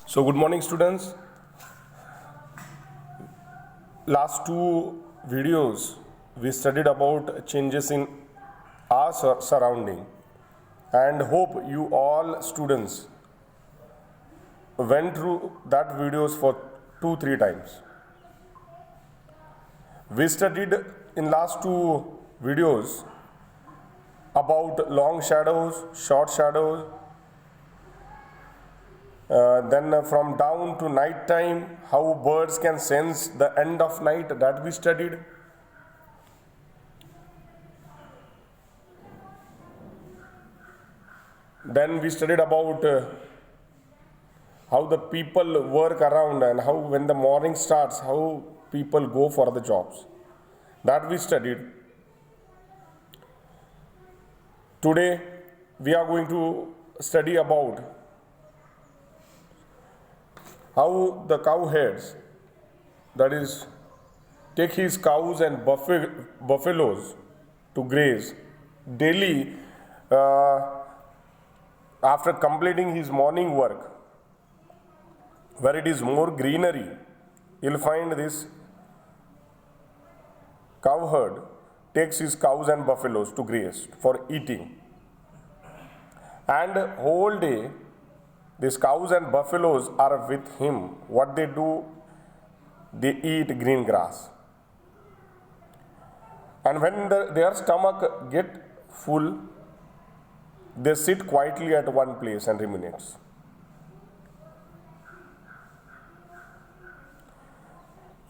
So, good morning, students. Last two videos we studied about changes in our surrounding, and hope you all students went through that videos for 2-3 times. We studied in last two videos about long shadows, short shadows, then from down to night time, how birds can sense the end of night, that we studied. Then we studied about how the people work around, and how when the morning starts, how people go for the jobs, that we studied. Today we are going to study about how the cow heads, that is, take his cows and buffaloes to graze daily after completing his morning work, where it is more greenery. You'll find this cow herd takes his cows and buffaloes to graze for eating, and whole day these cows and buffaloes are with him. What they do, they eat green grass. And when their stomach get full, they sit quietly at one place and ruminates.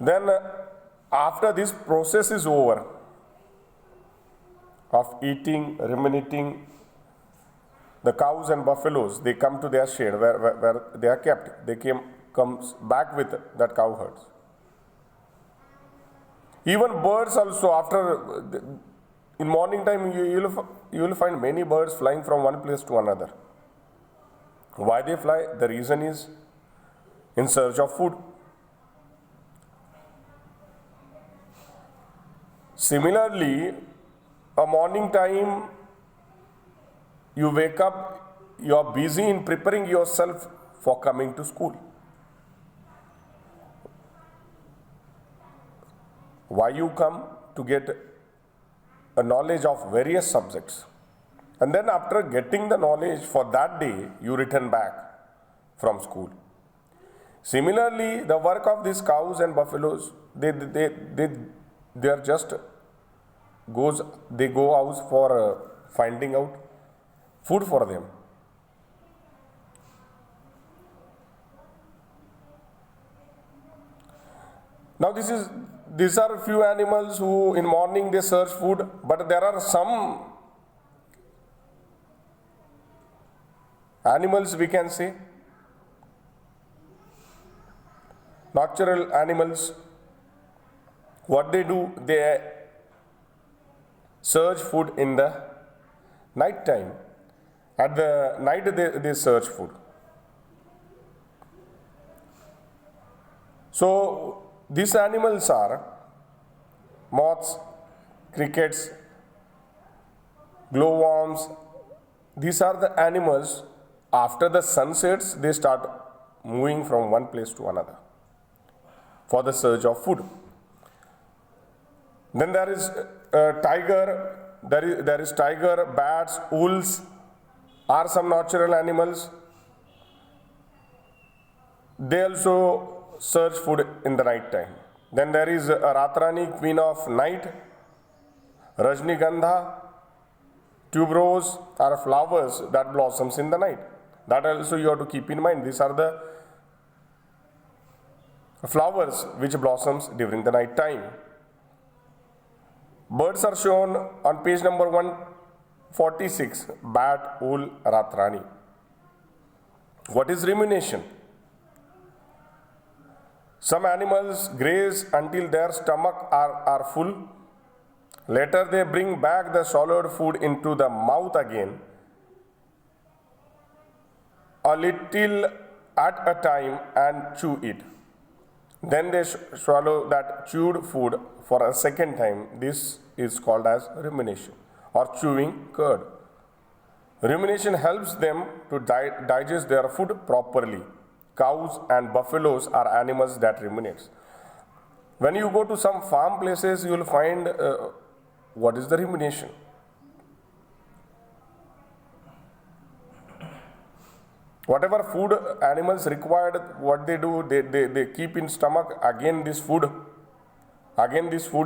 Then after this process is over of eating, ruminating, the cows and buffaloes, they come to their shed where they are kept. They comes back with that cow herds. Even birds also, after in morning time, you will find many birds flying from one place to another. Why they fly? The reason is in search of food. Similarly, a morning time, you wake up, you are busy in preparing yourself for coming to school. Why you come? To get a knowledge of various subjects. And then after getting the knowledge for that day, you return back from school. Similarly, the work of these cows and buffaloes, they are just they go out for finding out food for them. Now these are a few animals who in morning they search food, but there are some animals, we can say, natural animals. What they do, they search food in the night time. At the night they search food. So these animals are moths, crickets, glowworms. These are the animals, after the sun sets, they start moving from one place to another for the search of food. Then there is tiger, there is tiger, bats, wolves are some natural animals. They also search food in the night time. Then there is Ratrani, queen of night, Rajnigandha, tuberose are flowers that blossoms in the night. That also you have to keep in mind. These are the flowers which blossoms during the night time. Birds are shown on page number 146, bat, owl, Ratrani. What is rumination? Some animals graze until their stomach are full. Later they bring back the swallowed food into the mouth again, a little at a time, and chew it. Then they swallow that chewed food for a second time. This is called as rumination or chewing curd. Rumination helps them to digest their food properly. cows and buffaloes are animals that ruminates. When you go to some farm places, you will find what is the rumination. Whatever food animals required, what they do, they keep in stomach. Again this food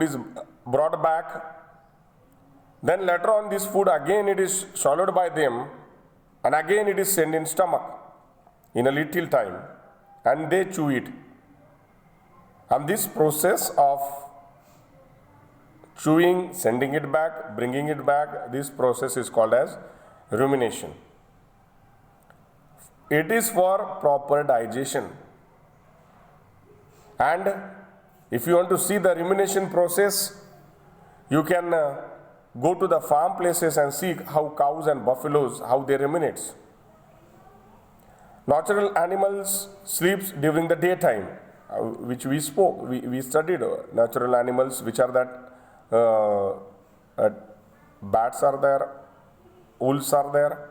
is brought back. Then later on this food again it is swallowed by them, and again it is sent in stomach in a little time, and they chew it. And this process of chewing, sending it back, bringing it back, this process is called as rumination. It is for proper digestion. And if you want to see the rumination process, you can go to the farm places and see how cows and buffaloes, how they ruminate. Natural animals sleeps during the daytime, which we studied. Natural animals, which are that bats are there, wolves are there.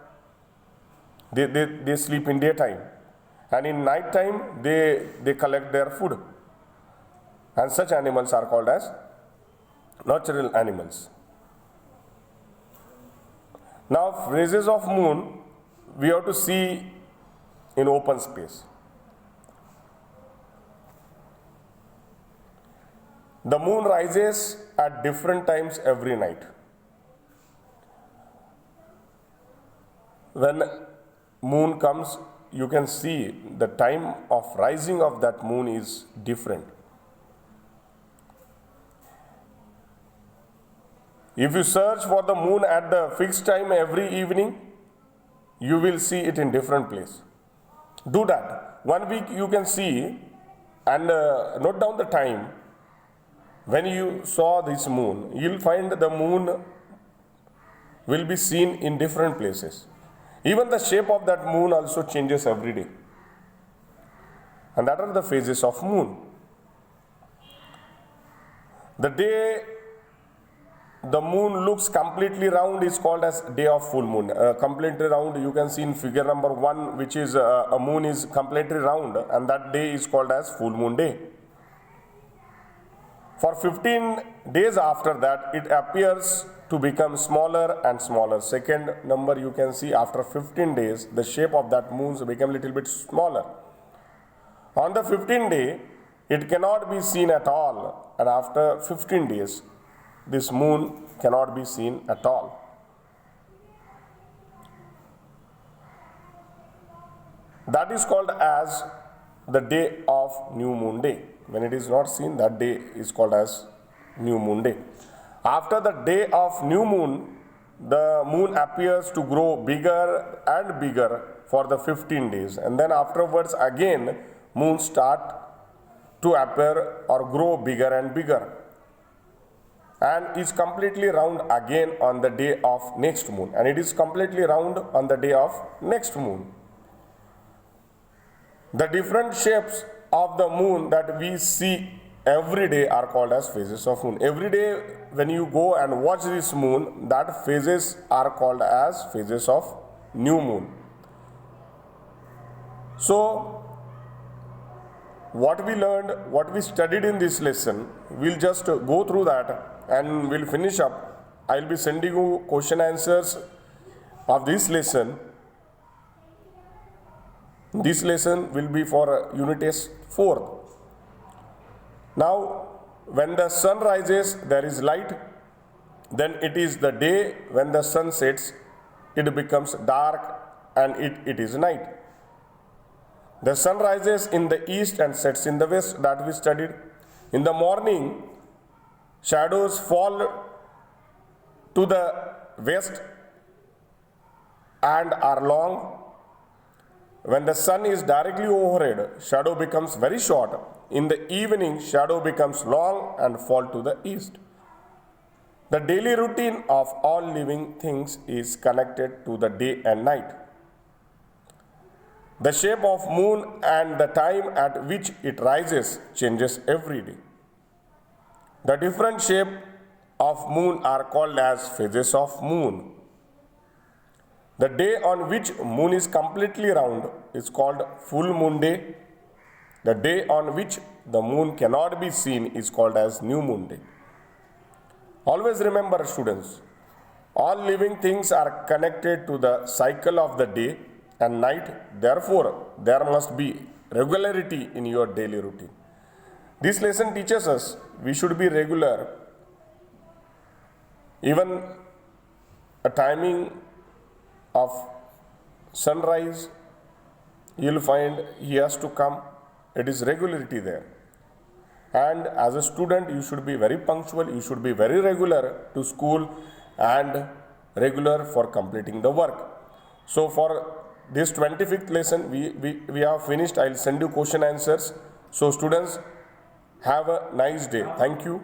They sleep in daytime, and in night time they collect their food, and such animals are called as natural animals. Now phases of moon we have to see in open space. The moon rises at different times every night. When moon comes, you can see the time of rising of that moon is different. If you search for the moon at the fixed time every evening, you will see it in different place. Do that. 1 week you can see and note down the time when you saw this moon. You'll find the moon will be seen in different places. Even the shape of that moon also changes every day. And that are the phases of moon. The day the moon looks completely round is called as day of full moon. Completely round, you can see in figure number 1, which is a moon is completely round, and that day is called as full moon day. For 15 days after that, it appears to become smaller and smaller. Second number you can see, after 15 days, the shape of that moon become a little bit smaller. On the 15th day, it cannot be seen at all, and after 15 days, this moon cannot be seen at all. That is called as the day of new moon day. When it is not seen, that day is called as new moon day. After the day of new moon, the moon appears to grow bigger and bigger for the 15 days, and then afterwards again moon start to appear or grow bigger and bigger, and is completely round again on the day of next moon, and it is completely round on the day of next moon. The different shapes of the moon that we see every day are called as phases of moon. Every day when you go and watch this moon, that phases are called as phases of new moon. So what we learned, what we studied in this lesson, we'll just go through that and we'll finish up. I'll be sending you question answers of this lesson. This lesson will be for unit test 4. Now, when the sun rises, there is light. Then it is the day. When the sun sets, it becomes dark and it is night. The sun rises in the east and sets in the west, that we studied. In the morning, shadows fall to the west and are long. When the sun is directly overhead, shadow becomes very short. In the evening, shadow becomes long and fall to the east. The daily routine of all living things is connected to the day and night. The shape of moon and the time at which it rises changes every day. The different shape of moon are called as phases of moon. The day on which moon is completely round is called full moon day. The day on which the moon cannot be seen is called as new moon day. Always remember, students, all living things are connected to the cycle of the day and night. Therefore, there must be regularity in your daily routine. This lesson teaches us we should be regular. Even a timing of sunrise, you'll find he has to come. It is regularity there. And as a student, you should be very punctual, you should be very regular to school and regular for completing the work. So for this 25th lesson, we have finished. I'll send you question answers. So students, have a nice day. Thank you.